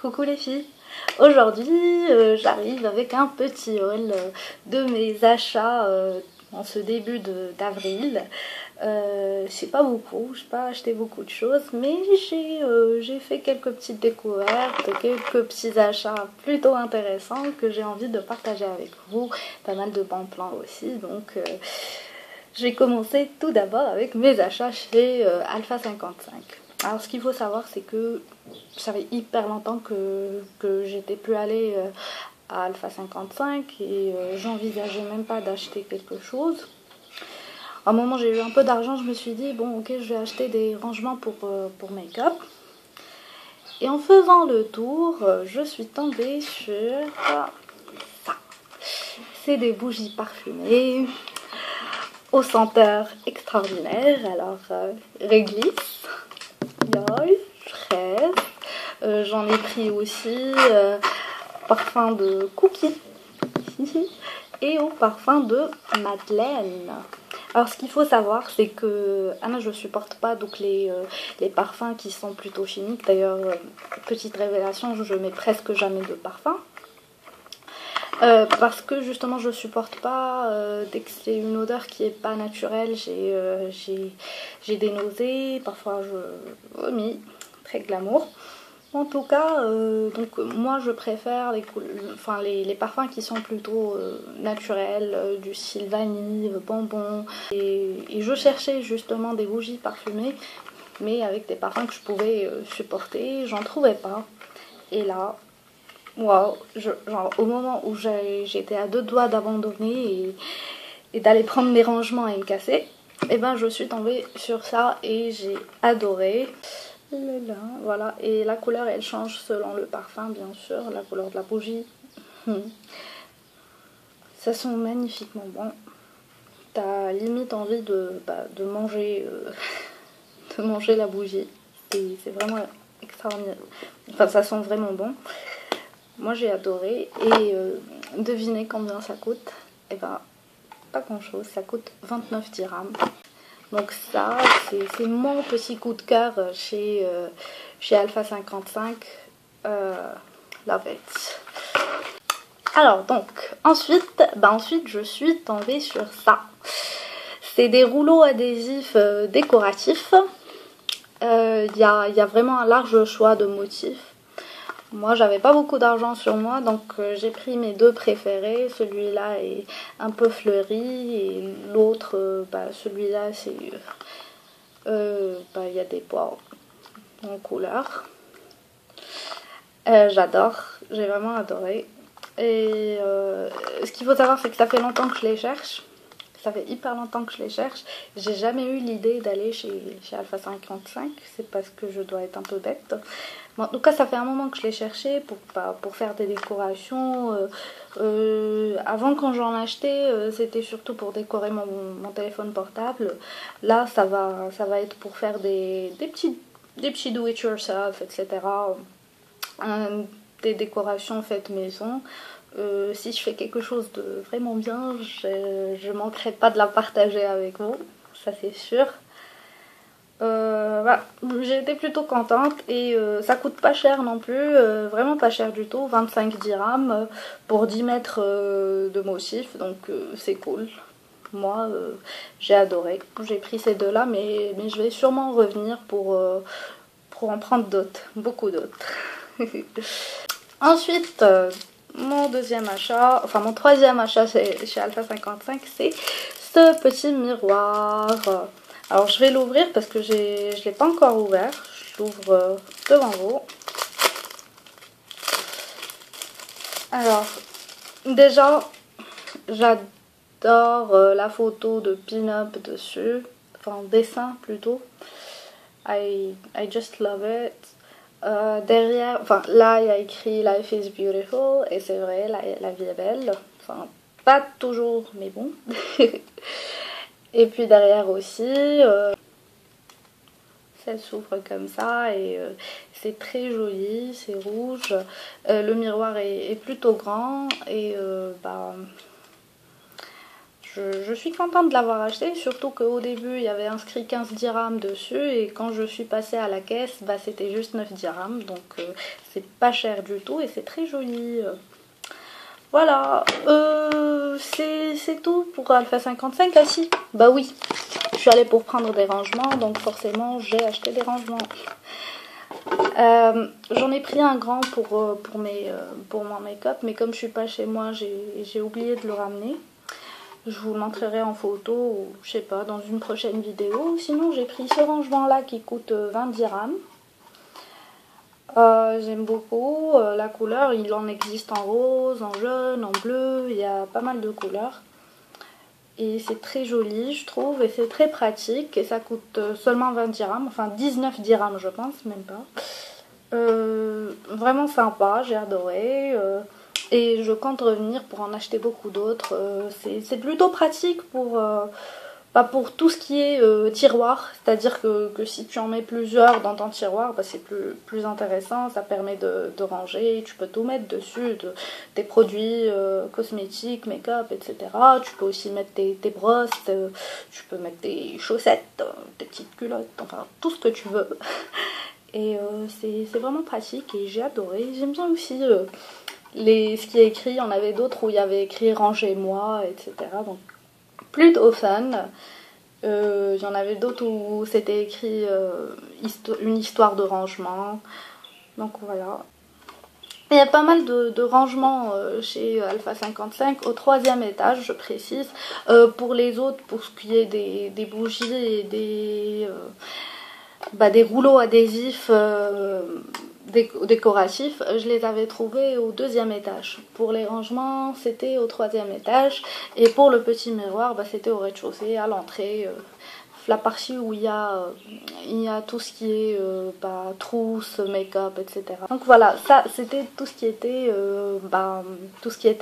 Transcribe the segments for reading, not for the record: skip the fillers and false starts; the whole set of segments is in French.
Coucou les filles. Aujourd'hui j'arrive avec un petit haul de mes achats en ce début d'avril. C'est pas beaucoup, j'ai pas acheté beaucoup de choses, mais j'ai fait quelques petites découvertes, quelques petits achats plutôt intéressants que j'ai envie de partager avec vous. Pas mal de bons plans aussi, donc je vais commencer tout d'abord avec mes achats chez Alpha 55. Alors ce qu'il faut savoir, c'est que ça fait hyper longtemps que j'étais plus allée à Alpha 55 et j'envisageais même pas d'acheter quelque chose. À un moment j'ai eu un peu d'argent, je me suis dit bon ok, je vais acheter des rangements pour make-up. Et en faisant le tour, je suis tombée sur ça. C'est des bougies parfumées aux senteurs extraordinaires. Alors réglisse, viol, fraise. J'en ai pris aussi parfum de cookies et au parfum de Madeleine. Alors ce qu'il faut savoir, c'est que Anna, je supporte pas donc les parfums qui sont plutôt chimiques. D'ailleurs, petite révélation, je mets presque jamais de parfum. Parce que justement je supporte pas dès que c'est une odeur qui est pas naturelle, j'ai des nausées, parfois je vomis, très glamour. En tout cas, donc moi je préfère les parfums qui sont plutôt naturels, du style vanille, bonbon. Et je cherchais justement des bougies parfumées, mais avec des parfums que je pouvais supporter, j'en trouvais pas. Et là, waouh, genre au moment où j'étais à deux doigts d'abandonner et d'aller prendre mes rangements et me casser, et ben je suis tombée sur ça et j'ai adoré. Voilà, et la couleur elle change selon le parfum bien sûr, la couleur de la bougie. Ça sent magnifiquement bon. T'as limite envie de manger de manger la bougie. C'est vraiment extraordinaire. Enfin ça sent vraiment bon. Moi j'ai adoré et devinez combien ça coûte. Et ben pas grand chose, ça coûte 29 dirhams. Donc ça c'est mon petit coup de cœur chez Alpha 55. Love it. Alors donc ensuite je suis tombée sur ça. C'est des rouleaux adhésifs décoratifs. Il y a vraiment un large choix de motifs. Moi j'avais pas beaucoup d'argent sur moi, donc j'ai pris mes deux préférés. Celui-là est un peu fleuri et l'autre celui-là c'est il y a des pois en couleur. J'adore, j'ai vraiment adoré. Et ce qu'il faut savoir, c'est que ça fait longtemps que je les cherche. Ça fait hyper longtemps que je les cherche. J'ai jamais eu l'idée d'aller chez Alpha 55. C'est parce que je dois être un peu bête. Bon, en tout cas, ça fait un moment que je les cherchais pour faire des décorations. Avant, quand j'en achetais, c'était surtout pour décorer mon téléphone portable. Là, ça va être pour faire des petits do-it-yourself, etc. Des décorations faites maison. Si je fais quelque chose de vraiment bien, je manquerai pas de la partager avec vous, ça c'est sûr. Voilà. J'ai été plutôt contente et ça coûte pas cher non plus, vraiment pas cher du tout, 25 dirhams pour 10 mètres de motif, donc c'est cool. Moi j'ai adoré, j'ai pris ces deux là, mais je vais sûrement revenir pour en prendre d'autres, beaucoup d'autres. Ensuite, mon troisième achat chez Alpha 55, c'est ce petit miroir. Alors je vais l'ouvrir parce que je ne l'ai pas encore ouvert. Je l'ouvre devant vous. Alors, déjà, j'adore la photo de pin-up dessus. Enfin, dessin plutôt. I just love it. Derrière, enfin là il y a écrit Life is beautiful et c'est vrai, la vie est belle, enfin pas toujours mais bon. Et puis derrière aussi ça s'ouvre comme ça et c'est très joli, c'est rouge. Le miroir est plutôt grand et je suis contente de l'avoir acheté, surtout qu'au début il y avait inscrit 15 dirhams dessus et quand je suis passée à la caisse, bah, c'était juste 9 dirhams, donc c'est pas cher du tout et c'est très joli. Voilà, c'est tout pour Alpha 55. Ah si, bah oui, je suis allée pour prendre des rangements, donc forcément j'ai acheté des rangements. J'en ai pris un grand pour mon make-up, mais comme je suis pas chez moi, j'ai oublié de le ramener. Je vous le montrerai en photo ou je sais pas dans une prochaine vidéo. Sinon j'ai pris ce rangement là qui coûte 20 dirhams. J'aime beaucoup la couleur, il en existe en rose, en jaune, en bleu, il y a pas mal de couleurs. Et c'est très joli je trouve et c'est très pratique et ça coûte seulement 20 dirhams, enfin 19 dirhams je pense, même pas. Vraiment sympa, j'ai adoré. Et je compte revenir pour en acheter beaucoup d'autres. C'est plutôt pratique pour tout ce qui est tiroir. C'est-à-dire que si tu en mets plusieurs dans ton tiroir, bah, c'est plus intéressant. Ça permet de ranger. Tu peux tout mettre dessus. Tes produits cosmétiques, make-up, etc. Tu peux aussi mettre tes brosses. Tu peux mettre tes chaussettes, tes petites culottes. Enfin, tout ce que tu veux. Et c'est vraiment pratique et j'ai adoré. J'aime bien aussi ce qui est écrit. Il y en avait d'autres où il y avait écrit rangez-moi, etc. Donc plutôt fun. Il y en avait d'autres où c'était écrit une histoire de rangement. Donc voilà. Il y a pas mal de rangements chez Alpha 55 au 3e étage, je précise. Pour les autres, pour ce qui est des bougies et des rouleaux adhésifs décoratifs, je les avais trouvés au 2e étage. Pour les rangements, c'était au 3e étage. Et pour le petit miroir, c'était au rez-de-chaussée, à l'entrée. La partie où il y a tout ce qui est trousse, make-up, etc. Donc voilà, ça c'était tout ce qui était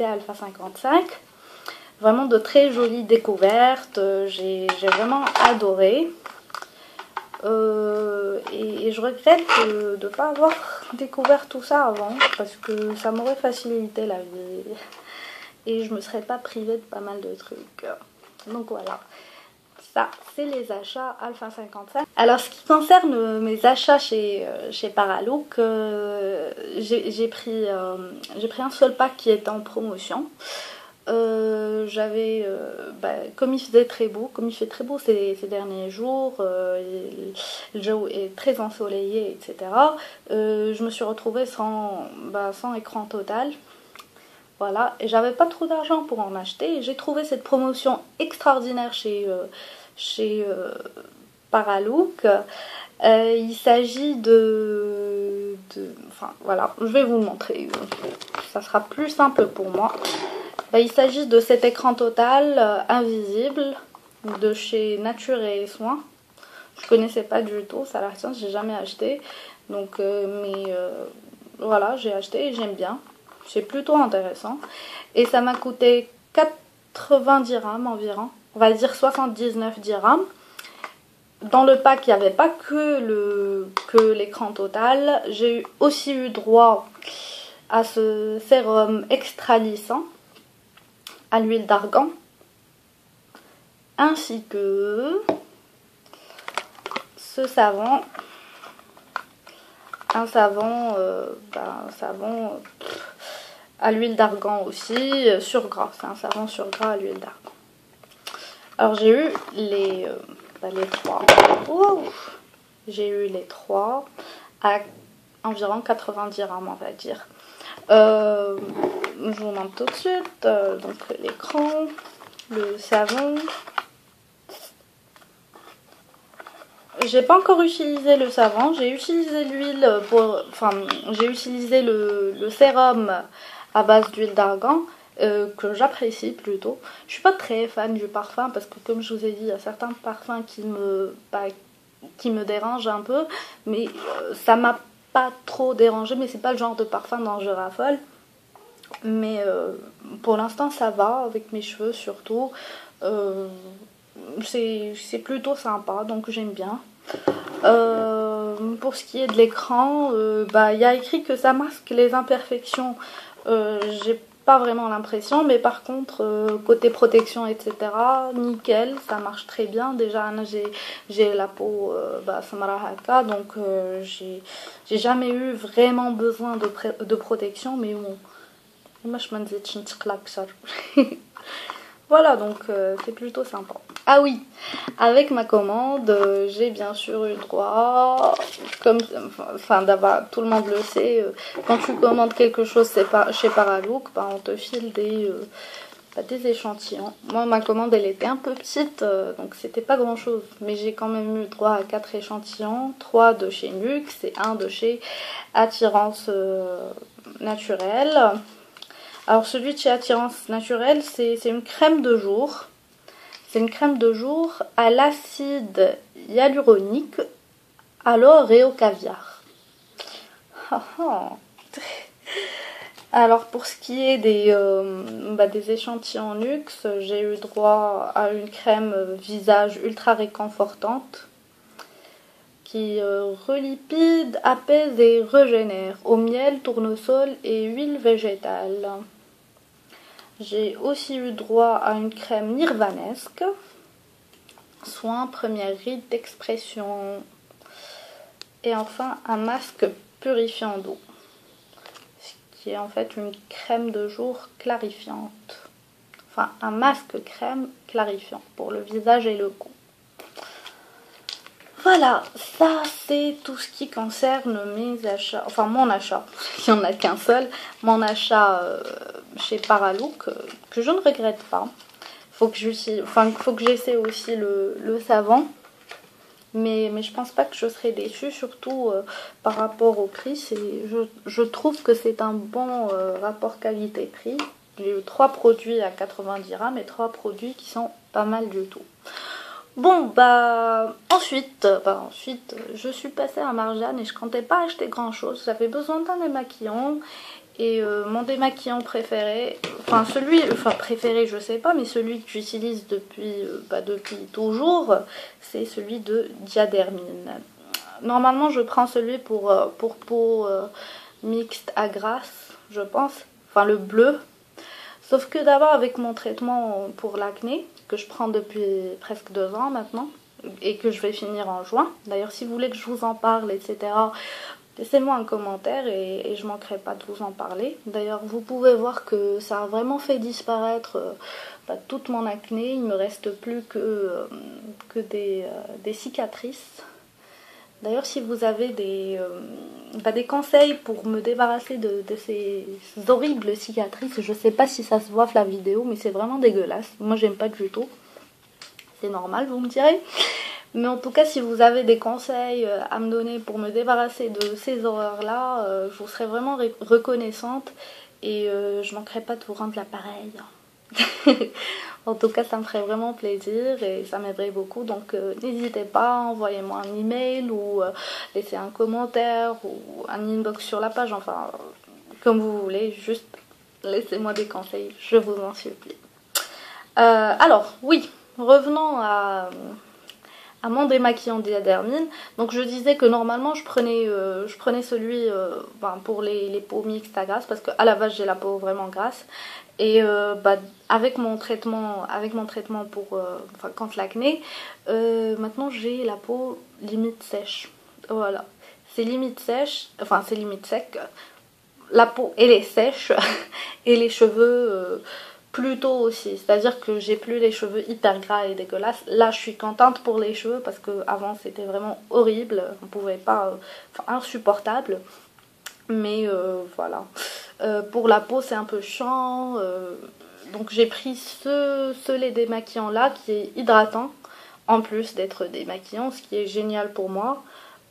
Alpha 55. Vraiment de très jolies découvertes. J'ai vraiment adoré. Et je regrette de ne pas avoir découvert tout ça avant parce que ça m'aurait facilité la vie et je me serais pas privée de pas mal de trucs. Donc voilà, ça c'est les achats Alpha 55. Alors ce qui concerne mes achats chez Paralook, j'ai pris un seul pack qui était en promotion. Comme il faisait très beau, ces derniers jours, le jour est très ensoleillé, etc. Je me suis retrouvée sans écran total. Voilà, et j'avais pas trop d'argent pour en acheter. Et j'ai trouvé cette promotion extraordinaire chez Paralook. Il s'agit enfin voilà, je vais vous le montrer. Ça sera plus simple pour moi. Il s'agit de cet écran total invisible de chez Nature et Soins. Je connaissais pas du tout, ça a l'air simple, j'ai jamais acheté. Donc, voilà, j'ai acheté et j'aime bien. C'est plutôt intéressant. Et ça m'a coûté 80 dirhams environ. On va dire 79 dirhams. Dans le pack, il n'y avait pas que l'écran total. J'ai aussi eu droit à ce sérum extra lissant à l'huile d'argan, ainsi que ce savon, un savon à l'huile d'argan aussi, sur gras, c'est un savon sur gras à l'huile d'argan. Alors j'ai eu les 3, j'ai eu les 3 à environ 90 dirhams on va dire. Je vous montre tout de suite. Donc l'écran, le savon. J'ai pas encore utilisé le savon, j'ai utilisé l'huile j'ai utilisé le sérum à base d'huile d'argan que j'apprécie plutôt. Je suis pas très fan du parfum parce que comme je vous ai dit, il y a certains parfums qui me dérangent un peu, mais ça m'a pas trop dérangé, mais c'est pas le genre de parfum dont je raffole. Mais pour l'instant ça va avec mes cheveux surtout. C'est plutôt sympa, donc j'aime bien. Pour ce qui est de l'écran, il y a écrit que ça masque les imperfections. J'ai pas vraiment l'impression, mais par contre, côté protection, etc., nickel, ça marche très bien. Déjà, j'ai la peau samara haka, donc j'ai jamais eu vraiment besoin de protection, mais bon, moi je m'en disais, voilà, donc c'est plutôt sympa. Ah oui, avec ma commande, j'ai bien sûr eu droit, comme, enfin d'abord, tout le monde le sait, quand tu commandes quelque chose chez Paralook, on te file des échantillons. Moi, ma commande, elle était un peu petite, donc c'était pas grand chose, mais j'ai quand même eu droit à 4 échantillons, 3 de chez Nuxe et 1 de chez Attirance Naturelle. Alors celui de chez Attirance Naturelle, c'est une crème de jour. C'est une crème de jour à l'acide hyaluronique, à l'or et au caviar. Alors pour ce qui est des échantillons Nuxe, j'ai eu droit à une crème visage ultra réconfortante qui relipide, apaise et régénère au miel, tournesol et huile végétale. J'ai aussi eu droit à une crème nirvanesque, soin, première ride d'expression. Et enfin un masque purifiant d'eau, qui est en fait une crème de jour clarifiante. Enfin un masque crème clarifiant pour le visage et le cou. Voilà, ça c'est tout ce qui concerne mes achats, enfin mon achat, il n'y en a qu'un seul, mon achat chez Paralook, que je ne regrette pas. Faut que j'essaie aussi le savon, mais je pense pas que je serai déçue, surtout par rapport au prix. Je trouve que c'est un bon rapport qualité-prix. J'ai eu 3 produits à 90 dirhams et 3 produits qui sont pas mal du tout. Bon, ensuite, je suis passée à Marjane et je comptais pas acheter grand chose. J'avais besoin d'un démaquillant et mon démaquillant préféré, préféré, je sais pas, mais celui que j'utilise depuis toujours, c'est celui de Diadermine. Normalement, je prends celui pour peau mixte à grasse, je pense, enfin le bleu. Sauf que d'abord avec mon traitement pour l'acné, que je prends depuis presque 2 ans maintenant, et que je vais finir en juin. D'ailleurs, si vous voulez que je vous en parle, etc., laissez-moi un commentaire et je ne manquerai pas de vous en parler. D'ailleurs, vous pouvez voir que ça a vraiment fait disparaître toute mon acné. Il ne me reste plus que des cicatrices. D'ailleurs, si vous avez des conseils pour me débarrasser de ces horribles cicatrices, je sais pas si ça se voit la vidéo, mais c'est vraiment dégueulasse. Moi, j'aime pas du tout. C'est normal, vous me direz. Mais en tout cas, si vous avez des conseils à me donner pour me débarrasser de ces horreurs-là, je vous serais vraiment reconnaissante et je manquerai pas de vous rendre l'appareil. En tout cas, ça me ferait vraiment plaisir et ça m'aiderait beaucoup. Donc, n'hésitez pas, envoyez-moi un email ou laissez un commentaire ou un inbox sur la page. Enfin, comme vous voulez, juste laissez-moi des conseils, je vous en supplie. Alors, oui, revenons à mon démaquillant Diadermine. Donc je disais que normalement je prenais celui pour les peaux mixtes à grasse parce qu'à la base j'ai la peau vraiment grasse et avec mon traitement pour contre l'acné, maintenant j'ai la peau limite sèche. Voilà, c'est limite sèche, enfin c'est limite sec. La peau elle est sèche et les cheveux plutôt aussi, c'est-à-dire que j'ai plus les cheveux hyper gras et dégueulasses. Là je suis contente pour les cheveux parce que avant c'était vraiment horrible, on pouvait pas, insupportable. Mais voilà, pour la peau c'est un peu chiant, donc j'ai pris ce lait démaquillant là qui est hydratant en plus d'être démaquillant, ce qui est génial pour moi.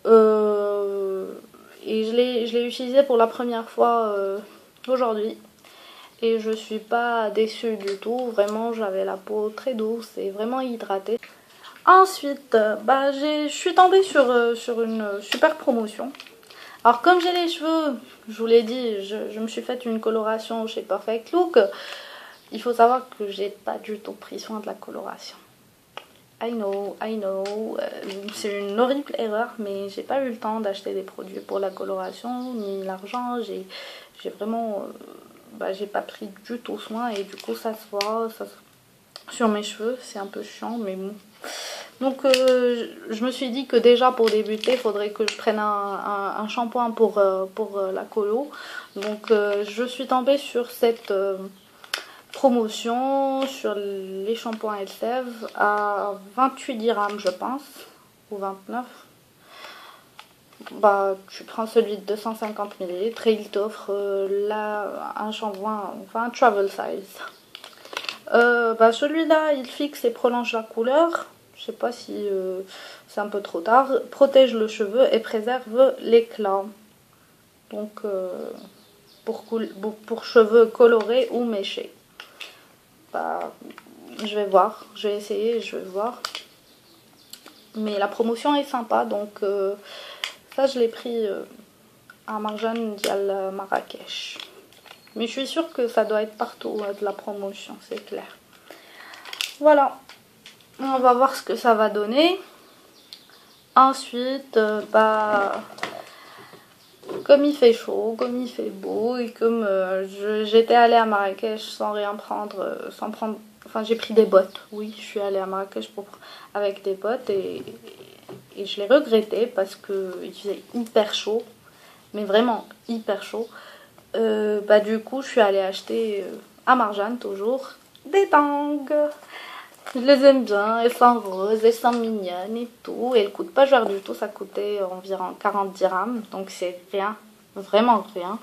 Et je l'ai utilisé pour la première fois aujourd'hui. Et je suis pas déçue du tout, vraiment j'avais la peau très douce et vraiment hydratée. Ensuite, je suis tombée sur une super promotion. Alors comme j'ai les cheveux, je vous l'ai dit, je me suis fait une coloration chez Perfect Look. Il faut savoir que j'ai pas du tout pris soin de la coloration. I know, c'est une horrible erreur, mais j'ai pas eu le temps d'acheter des produits pour la coloration, ni l'argent, j'ai vraiment bah, j'ai pas pris du tout soin et du coup ça se voit sur mes cheveux, c'est un peu chiant mais bon. Donc je me suis dit que déjà pour débuter il faudrait que je prenne un shampoing pour la colo. Donc je suis tombée sur cette promotion sur les shampoings Elseve à 28 dirhams je pense, ou 29. Bah, tu prends celui de 250 millilitres et il t'offre là un shampoing, enfin un travel size. Bah, celui-là, il fixe et prolonge la couleur. Je sais pas si c'est un peu trop tard. Protège le cheveu et préserve l'éclat. Donc, pour cheveux colorés ou méchés. Bah, je vais voir. Je vais essayer, je vais voir. Mais la promotion est sympa. Donc, ça, je l'ai pris à Marjane Dial Marrakech. Mais je suis sûre que ça doit être partout de la promotion, c'est clair. Voilà. On va voir ce que ça va donner. Ensuite, bah, comme il fait chaud, comme il fait beau et comme j'étais allée à Marrakech sans rien prendre, enfin j'ai pris des bottes. Oui, je suis allée à Marrakech avec des bottes et je l'ai regretté parce que il faisait hyper chaud, mais vraiment hyper chaud. Bah du coup, je suis allée acheter à Marjane toujours des tangs. Je les aime bien, elles sont roses, elles sont mignonnes et tout. Et elles coûtent pas cher du tout, ça coûtait environ 40 dirhams. Donc c'est rien, vraiment rien.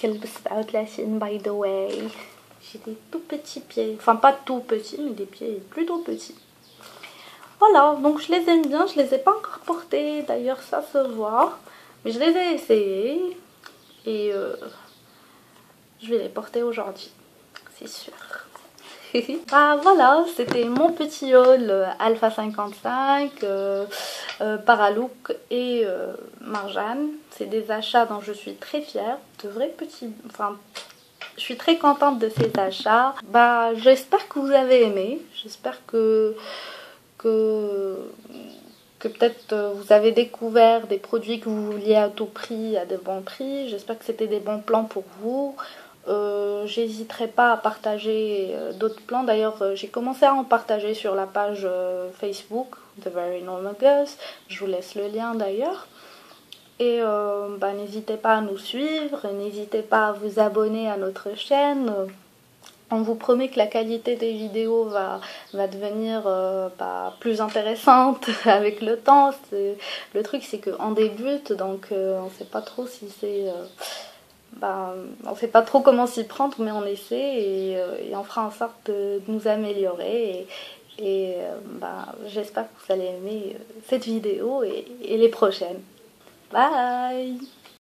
Quel outlassine by the way. J'ai des tout petits pieds. Enfin pas tout petits, mais des pieds plutôt petits. Voilà, donc je les aime bien, je les ai pas encore portés. D'ailleurs ça se voit. Mais je les ai essayés. Et je vais les porter aujourd'hui, c'est sûr. Bah voilà, c'était mon petit haul Alpha 55, Paralook et Marjane. C'est des achats dont je suis très fière, de vrais petits... Enfin, je suis très contente de ces achats. Bah j'espère que vous avez aimé, j'espère que peut-être vous avez découvert des produits que vous vouliez à tout prix, à de bons prix. J'espère que c'était des bons plans pour vous. J'hésiterai pas à partager d'autres plans. D'ailleurs, j'ai commencé à en partager sur la page Facebook The Very Normal Girls. Je vous laisse le lien d'ailleurs. Et bah, n'hésitez pas à nous suivre, n'hésitez pas à vous abonner à notre chaîne. On vous promet que la qualité des vidéos va devenir bah, plus intéressante avec le temps. Le truc c'est qu'on débute, donc on ne sait pas trop si c'est... bah, on sait pas trop comment s'y prendre, mais on essaie et on fera en sorte de nous améliorer. Et bah, j'espère que vous allez aimer cette vidéo et les prochaines. Bye!